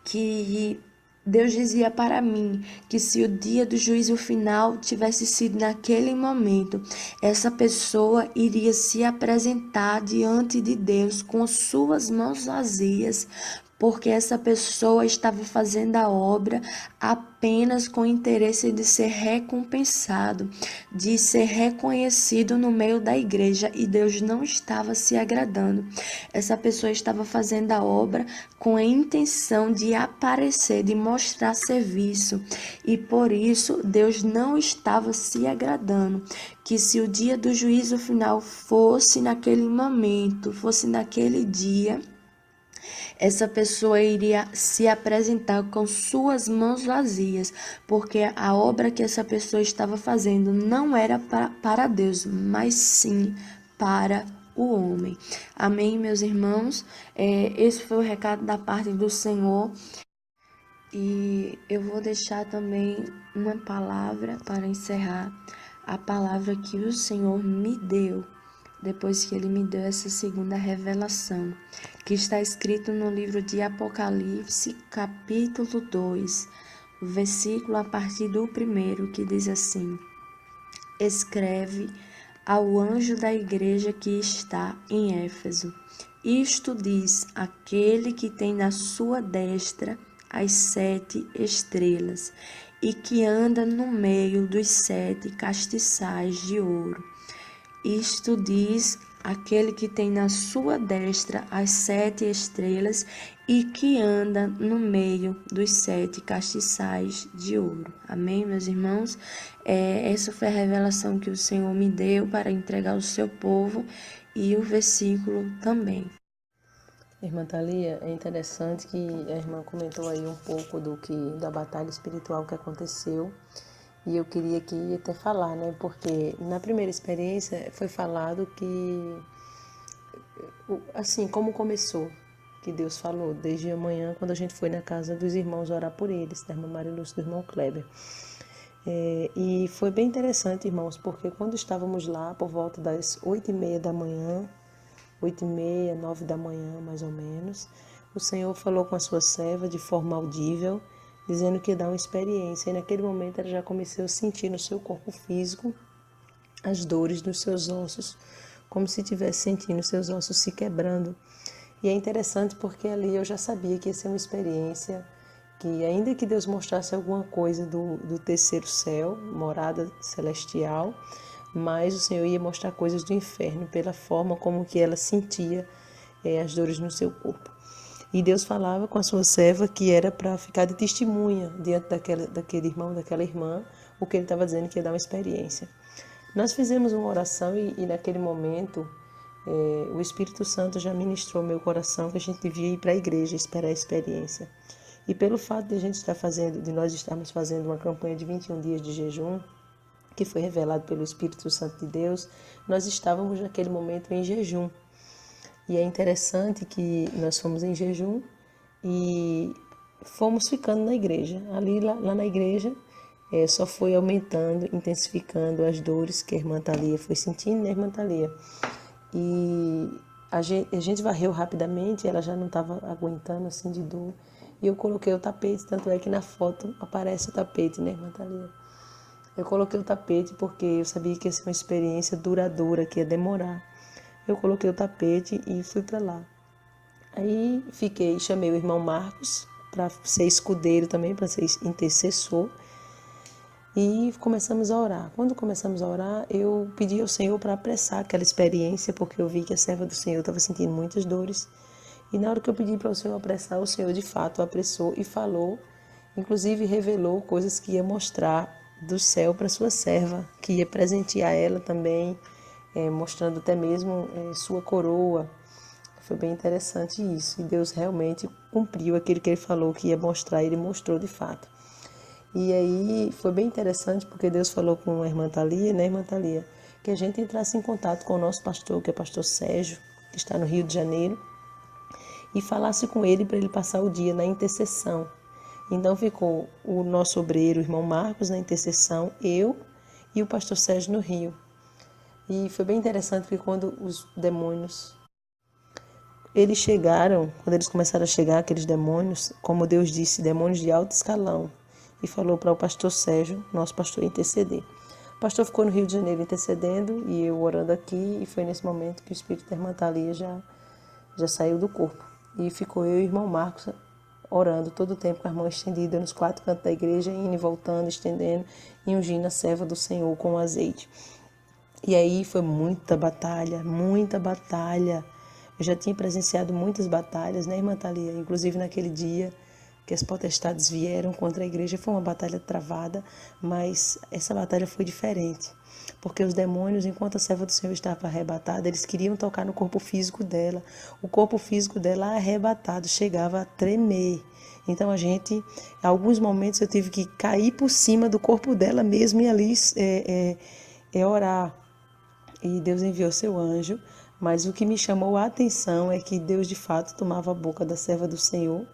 que Deus dizia para mim que se o dia do juízo final tivesse sido naquele momento, essa pessoa iria se apresentar diante de Deus com suas mãos vazias, porque essa pessoa estava fazendo a obra apenas com o interesse de ser recompensado, de ser reconhecido no meio da igreja, e Deus não estava se agradando. Essa pessoa estava fazendo a obra com a intenção de aparecer, de mostrar serviço, e por isso Deus não estava se agradando. Que se o dia do juízo final fosse naquele momento, fosse naquele dia, essa pessoa iria se apresentar com suas mãos vazias, porque a obra que essa pessoa estava fazendo não era para Deus, mas sim para o homem. Amém, meus irmãos? Esse foi o recado da parte do Senhor. E eu vou deixar também uma palavra para encerrar, a palavra que o Senhor me deu, depois que Ele me deu essa segunda revelação, que está escrito no livro de Apocalipse, capítulo 2, versículo a partir do 1, que diz assim: escreve ao anjo da igreja que está em Éfeso. Isto diz aquele que tem na sua destra as 7 estrelas e que anda no meio dos 7 castiçais de ouro. Isto diz aquele que tem na sua destra as 7 estrelas e que anda no meio dos 7 castiçais de ouro. Amém, meus irmãos? Essa foi a revelação que o Senhor me deu para entregar ao seu povo, e o versículo também. Irmã Thalia, é interessante que a irmã comentou aí um pouco da batalha espiritual que aconteceu, E eu queria aqui até falar, né? Porque na primeira experiência foi falado que, assim, como começou, que Deus falou desde amanhã, quando a gente foi na casa dos irmãos orar por eles, da irmã Maria Lúcia e do irmão Kleber. E foi bem interessante, irmãos, porque quando estávamos lá, por volta das 8h30 da manhã, 8h30, 9 da manhã, mais ou menos, o Senhor falou com a sua serva de forma audível, dizendo que ia dar uma experiência. E naquele momento ela já começou a sentir no seu corpo físico as dores dos seus ossos, como se estivesse sentindo seus ossos se quebrando. E é interessante porque ali eu já sabia que ia ser uma experiência que, ainda que Deus mostrasse alguma coisa do terceiro céu, morada celestial, mas o Senhor ia mostrar coisas do inferno pela forma como que ela sentia as dores no seu corpo. E Deus falava com a sua serva que era para ficar de testemunha diante daquele irmão, daquela irmã, o que ele estava dizendo que ia dar uma experiência. Nós fizemos uma oração e naquele momento o Espírito Santo já ministrou meu coração que a gente devia ir para a igreja esperar a experiência. E pelo fato de nós estarmos fazendo uma campanha de 21 dias de jejum, que foi revelado pelo Espírito Santo de Deus, nós estávamos naquele momento em jejum. E é interessante que nós fomos em jejum e fomos ficando na igreja. Lá na igreja, só foi aumentando, intensificando as dores que a irmã Thalia foi sentindo, né, irmã Thalia? E a gente varreu rapidamente, ela já não estava aguentando assim de dor. E eu coloquei o tapete, tanto é que na foto aparece o tapete, né, irmã Thalia? Eu coloquei o tapete porque eu sabia que ia ser uma experiência duradoura, que ia demorar. Eu coloquei o tapete e fui para lá. Aí chamei o irmão Marcos para ser escudeiro também, para ser intercessor. E começamos a orar. Quando começamos a orar, eu pedi ao Senhor para apressar aquela experiência, porque eu vi que a serva do Senhor estava sentindo muitas dores. E na hora que eu pedi para o Senhor apressar, o Senhor de fato apressou e falou, inclusive revelou coisas que ia mostrar do céu para sua serva, que ia presentear ela também, mostrando até mesmo sua coroa. Foi bem interessante isso. E Deus realmente cumpriu aquilo que Ele falou que ia mostrar, Ele mostrou de fato. E aí foi bem interessante porque Deus falou com a irmã Thalia, né, irmã Thalia, que a gente entrasse em contato com o nosso pastor, que é o pastor Sérgio, que está no Rio de Janeiro, e falasse com ele para ele passar o dia na intercessão. Então ficou o nosso obreiro, o irmão Marcos, na intercessão, eu e o pastor Sérgio no Rio. E foi bem interessante porque quando os demônios, quando eles começaram a chegar, aqueles demônios, como Deus disse, demônios de alto escalão, e falou para o pastor Sérgio, nosso pastor, interceder. O pastor ficou no Rio de Janeiro intercedendo e eu orando aqui, e foi nesse momento que o espírito da irmã Thalia já saiu do corpo. E ficou eu e o irmão Marcos orando todo o tempo com a mão estendida nos 4 cantos da igreja, indo e voltando, estendendo e ungindo a serva do Senhor com azeite. E aí foi muita batalha, muita batalha. Eu já tinha presenciado muitas batalhas, né, irmã Thalia? Inclusive naquele dia que as potestades vieram contra a igreja, foi uma batalha travada, mas essa batalha foi diferente. Porque os demônios, enquanto a serva do Senhor estava arrebatada, eles queriam tocar no corpo físico dela. O corpo físico dela arrebatado chegava a tremer. Então em alguns momentos eu tive que cair por cima do corpo dela mesmo e ali orar. E Deus enviou seu anjo, mas o que me chamou a atenção é que Deus de fato tomava a boca da serva do Senhor.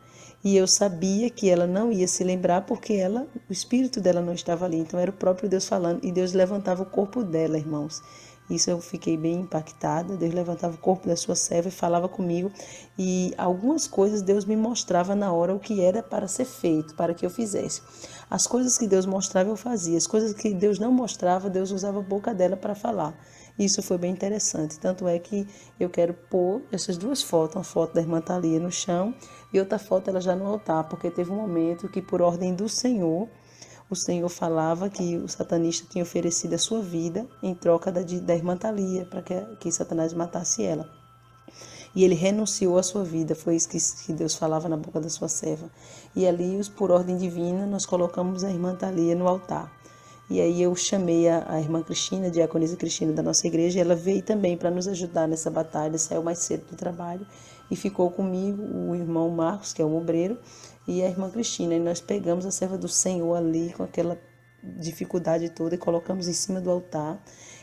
E eu sabia que ela não ia se lembrar porque o espírito dela não estava ali. Então era o próprio Deus falando. E Deus levantava o corpo dela, irmãos. Isso eu fiquei bem impactada. Deus levantava o corpo da sua serva e falava comigo. E algumas coisas Deus me mostrava na hora o que era para ser feito, para que eu fizesse. As coisas que Deus mostrava eu fazia. As coisas que Deus não mostrava, Deus usava a boca dela para falar. Isso foi bem interessante. Tanto é que eu quero pôr essas 2 fotos, uma foto da irmã Thalia no chão e outra foto ela já no altar, porque teve um momento que, por ordem do Senhor, o Senhor falava que o satanista tinha oferecido a sua vida em troca da irmã Thalia, para que Satanás matasse ela. E ele renunciou à sua vida, foi isso que Deus falava na boca da sua serva. E ali, por ordem divina, nós colocamos a irmã Thalia no altar. E aí eu chamei a irmã Cristina, a diaconisa Cristina da nossa igreja, e ela veio também para nos ajudar nessa batalha, saiu mais cedo do trabalho e ficou comigo o irmão Marcos, que é o obreiro, e a irmã Cristina. E nós pegamos a serva do Senhor ali com aquela dificuldade toda e colocamos em cima do altar.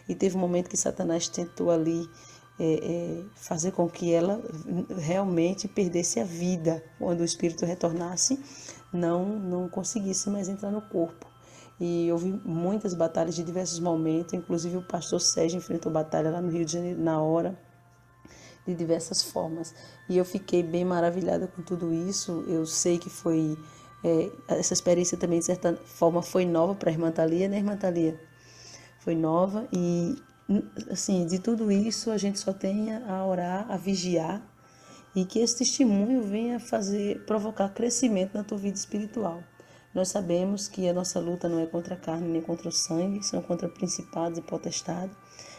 E teve um momento que Satanás tentou ali fazer com que ela realmente perdesse a vida. Quando o espírito retornasse, não conseguisse mais entrar no corpo. E houve muitas batalhas de diversos momentos, inclusive o pastor Sérgio enfrentou batalha lá no Rio de Janeiro na hora, de diversas formas. E eu fiquei bem maravilhada com tudo isso. Eu sei que foi... essa experiência também, de certa forma, foi nova para a irmã Thalia, né, irmã Thalia? Foi nova e, assim, de tudo isso a gente só tem a orar, a vigiar e que esse testemunho venha provocar crescimento na tua vida espiritual. Nós sabemos que a nossa luta não é contra a carne nem contra o sangue, são contra principados e potestades,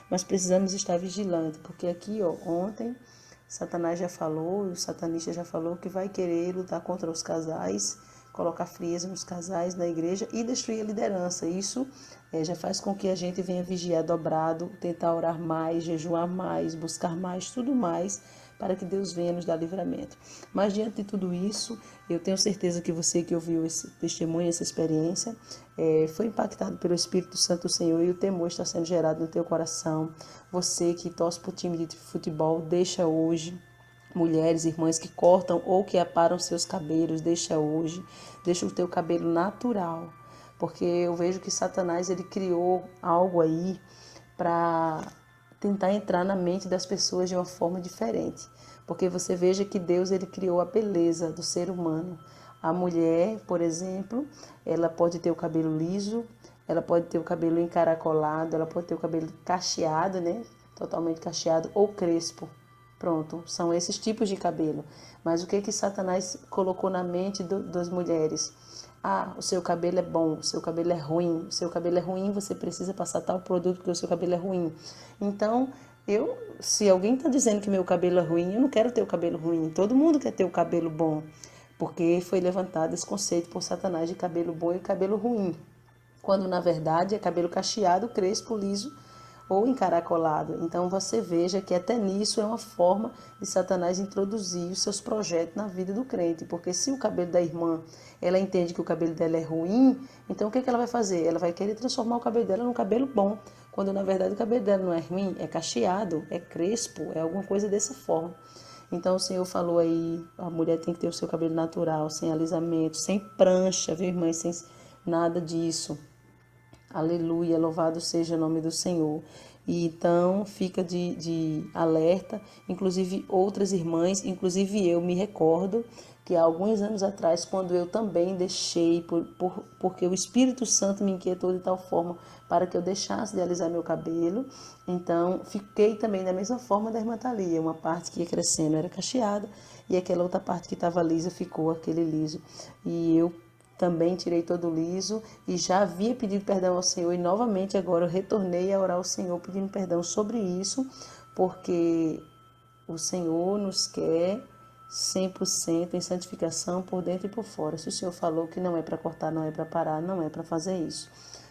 mas precisamos estar vigilantes, porque aqui, ó, ontem, Satanás já falou, o satanista já falou que vai querer lutar contra os casais, colocar frieza nos casais, na igreja e destruir a liderança. Isso já faz com que a gente venha vigiar dobrado, tentar orar mais, jejuar mais, buscar mais, tudo mais, para que Deus venha nos dar livramento. Mas diante de tudo isso, eu tenho certeza que você que ouviu esse testemunho, essa experiência, foi impactado pelo Espírito Santo do Senhor e o temor está sendo gerado no teu coração. Você que torce para o time de futebol, deixa hoje. Mulheres, irmãs que cortam ou que aparam seus cabelos, deixa hoje. Deixa o teu cabelo natural. Porque eu vejo que Satanás ele criou algo aí para tentar entrar na mente das pessoas de uma forma diferente. Porque você veja que Deus ele criou a beleza do ser humano. A mulher, por exemplo, ela pode ter o cabelo liso, ela pode ter o cabelo encaracolado, ela pode ter o cabelo cacheado, né? Totalmente cacheado ou crespo. Pronto, são esses tipos de cabelo. Mas o que Satanás colocou na mente das mulheres? Ah, o seu cabelo é bom, o seu cabelo é ruim. O seu cabelo é ruim, você precisa passar tal produto porque o seu cabelo é ruim. Então, se alguém está dizendo que meu cabelo é ruim, eu não quero ter o cabelo ruim. Todo mundo quer ter o cabelo bom. Porque foi levantado esse conceito por Satanás de cabelo bom e cabelo ruim. Quando, na verdade, é cabelo cacheado, crespo, liso ou encaracolado. Então você veja que até nisso é uma forma de Satanás introduzir os seus projetos na vida do crente, porque se o cabelo da irmã, ela entende que o cabelo dela é ruim, então o que ela vai fazer? Ela vai querer transformar o cabelo dela num cabelo bom, quando na verdade o cabelo dela não é ruim, é cacheado, é crespo, é alguma coisa dessa forma. Então o Senhor falou aí, a mulher tem que ter o seu cabelo natural, sem alisamento, sem prancha, viu, irmã? Sem nada disso. Aleluia, louvado seja o nome do Senhor. E então fica de alerta, inclusive outras irmãs, inclusive eu me recordo que há alguns anos atrás, quando eu também deixei, porque o Espírito Santo me inquietou de tal forma para que eu deixasse de alisar meu cabelo, então fiquei também da mesma forma da irmã Thalia, uma parte que ia crescendo era cacheada e aquela outra parte que estava lisa ficou aquele liso. E eu também tirei todo o liso e já havia pedido perdão ao Senhor e novamente agora eu retornei a orar ao Senhor pedindo perdão sobre isso, porque o Senhor nos quer 100% em santificação por dentro e por fora. Se o Senhor falou que não é para cortar, não é para parar, não é para fazer isso,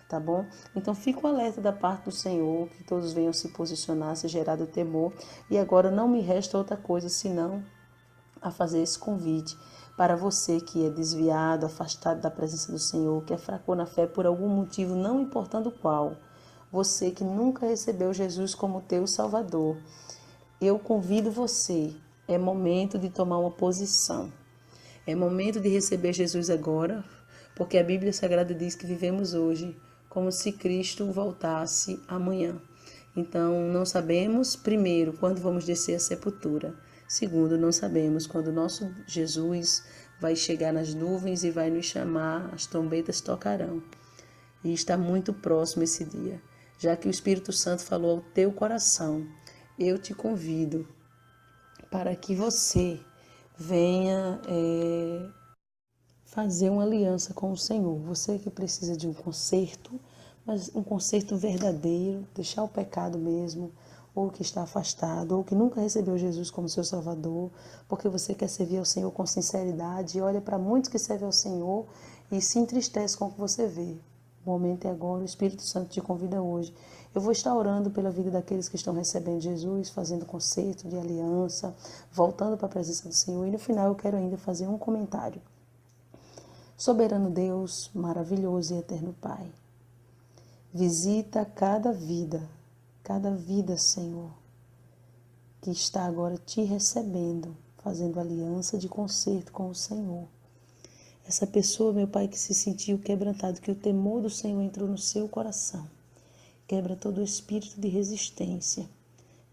tá bom? Então fica o alerta da parte do Senhor, que todos venham se posicionar, se gerar do temor. E agora não me resta outra coisa senão a fazer esse convite para você que é desviado, afastado da presença do Senhor, que é fraco na fé por algum motivo, não importando qual. Você que nunca recebeu Jesus como teu Salvador, eu convido você, é momento de tomar uma posição. É momento de receber Jesus agora, porque a Bíblia Sagrada diz que vivemos hoje como se Cristo voltasse amanhã. Então, não sabemos, primeiro, quando vamos descer à sepultura. Segundo, não sabemos quando nosso Jesus vai chegar nas nuvens e vai nos chamar, as trombetas tocarão. E está muito próximo esse dia. Já que o Espírito Santo falou ao teu coração, eu te convido para que você venha fazer uma aliança com o Senhor. Você que precisa de um conserto, mas um conserto verdadeiro, deixar o pecado mesmo, ou que está afastado, ou que nunca recebeu Jesus como seu Salvador, porque você quer servir ao Senhor com sinceridade, e olha para muitos que servem ao Senhor e se entristece com o que você vê. O momento é agora, o Espírito Santo te convida hoje. Eu vou estar orando pela vida daqueles que estão recebendo Jesus, fazendo concerto de aliança, voltando para a presença do Senhor, e no final eu quero ainda fazer um comentário. Soberano Deus, maravilhoso e eterno Pai, Visita cada vida, Senhor, que está agora te recebendo, fazendo aliança de concerto com o Senhor. Essa pessoa, meu Pai, que se sentiu quebrantado, que o temor do Senhor entrou no seu coração. Quebra todo o espírito de resistência.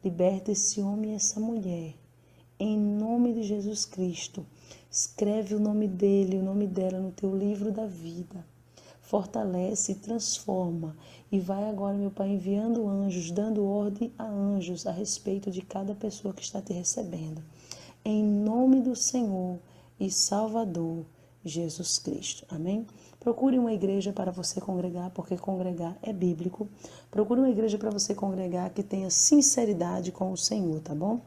Liberta esse homem e essa mulher. Em nome de Jesus Cristo. Escreve o nome dele, o nome dela no teu livro da vida. Fortalece e transforma. E vai agora, meu Pai, enviando anjos, dando ordem a anjos a respeito de cada pessoa que está te recebendo. Em nome do Senhor e Salvador, Jesus Cristo. Amém? Procure uma igreja para você congregar, porque congregar é bíblico. Procure uma igreja para você congregar que tenha sinceridade com o Senhor, tá bom?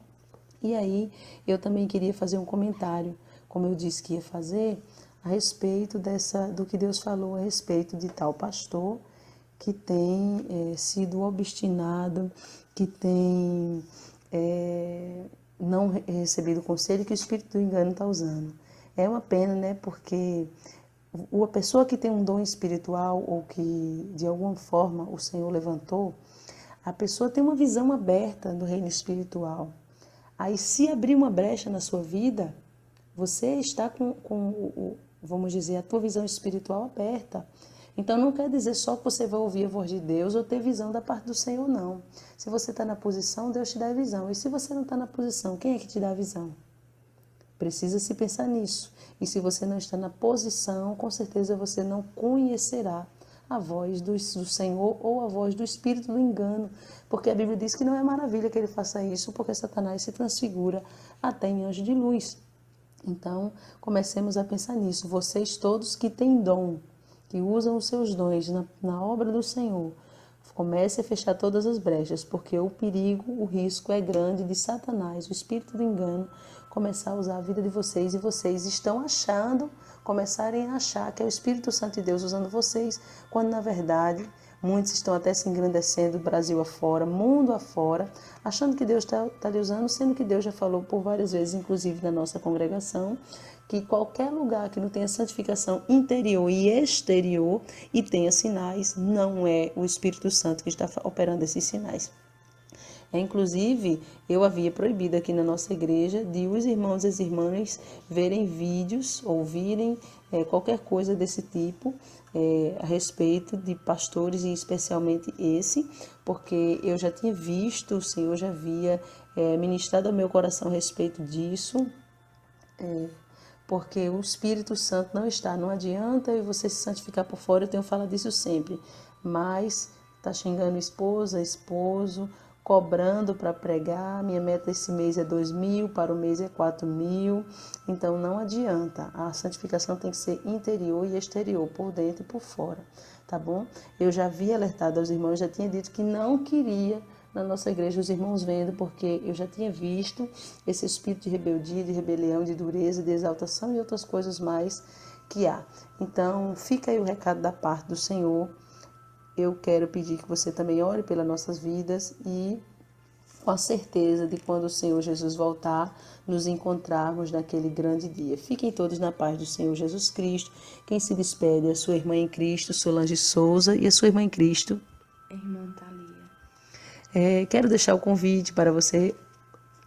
E aí, eu também queria fazer um comentário, como eu disse que ia fazer, a respeito do que Deus falou a respeito de tal pastor que tem sido obstinado, que tem não recebido o conselho que o Espírito do engano está usando. É uma pena, né? Porque a pessoa que tem um dom espiritual ou que de alguma forma o Senhor levantou, a pessoa tem uma visão aberta do reino espiritual. Aí, se abrir uma brecha na sua vida, você está vamos dizer, a tua visão espiritual aberta. Então, não quer dizer só que você vai ouvir a voz de Deus ou ter visão da parte do Senhor, não. Se você está na posição, Deus te dá a visão. E se você não está na posição, quem é que te dá a visão? Precisa se pensar nisso. E se você não está na posição, com certeza você não conhecerá a voz do Senhor ou a voz do espírito do engano. Porque a Bíblia diz que não é maravilha que ele faça isso, porque Satanás se transfigura até em anjo de luz. Então, comecemos a pensar nisso. Vocês todos que têm dom, que usam os seus dons na obra do Senhor, comece a fechar todas as brechas, porque o perigo, o risco é grande de Satanás, o espírito do engano, começar a usar a vida de vocês, e vocês estão começarem a achar que é o Espírito Santo de Deus usando vocês, quando na verdade muitos estão até se engrandecendo Brasil afora, mundo afora, achando que Deus está lhe usando, sendo que Deus já falou por várias vezes, inclusive na nossa congregação, que qualquer lugar que não tenha santificação interior e exterior e tenha sinais, não é o Espírito Santo que está operando esses sinais. Inclusive, eu havia proibido aqui na nossa igreja de os irmãos e as irmãs verem vídeos, ouvirem qualquer coisa desse tipo a respeito de pastores, e especialmente esse, porque eu já tinha visto, o Senhor já havia ministrado ao meu coração a respeito disso, porque o Espírito Santo não adianta você se santificar por fora, eu tenho falado disso sempre, mas está xingando esposa, esposo, cobrando para pregar. Minha meta esse mês é 2.000, para o mês é 4.000, então não adianta, a santificação tem que ser interior e exterior, por dentro e por fora, tá bom? Eu já havia alertado aos irmãos, já tinha dito que não queria na nossa igreja os irmãos vendo, porque eu já tinha visto esse espírito de rebeldia, de rebelião, de dureza, de exaltação e outras coisas mais que há. Então, fica aí o recado da parte do Senhor. Eu quero pedir que você também ore pelas nossas vidas e com a certeza de quando o Senhor Jesus voltar, nos encontrarmos naquele grande dia. Fiquem todos na paz do Senhor Jesus Cristo. Quem se despede é a sua irmã em Cristo, Solange Souza, e a sua irmã em Cristo, Irmã Thalia. Quero deixar o convite para você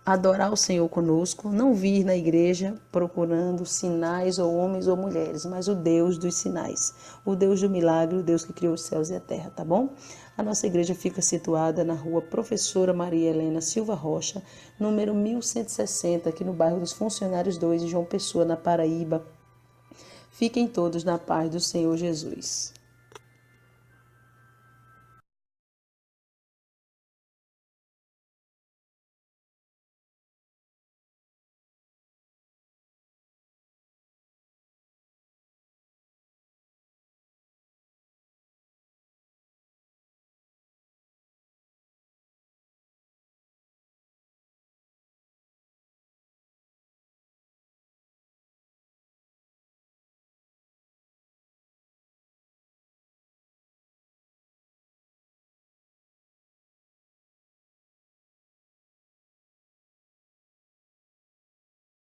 adorar o Senhor conosco, não vir na igreja procurando sinais ou homens ou mulheres, mas o Deus dos sinais, o Deus do milagre, o Deus que criou os céus e a terra, tá bom? A nossa igreja fica situada na rua Professora Maria Helena Silva Rocha, número 1160, aqui no bairro dos Funcionários 2, em João Pessoa, na Paraíba. Fiquem todos na paz do Senhor Jesus.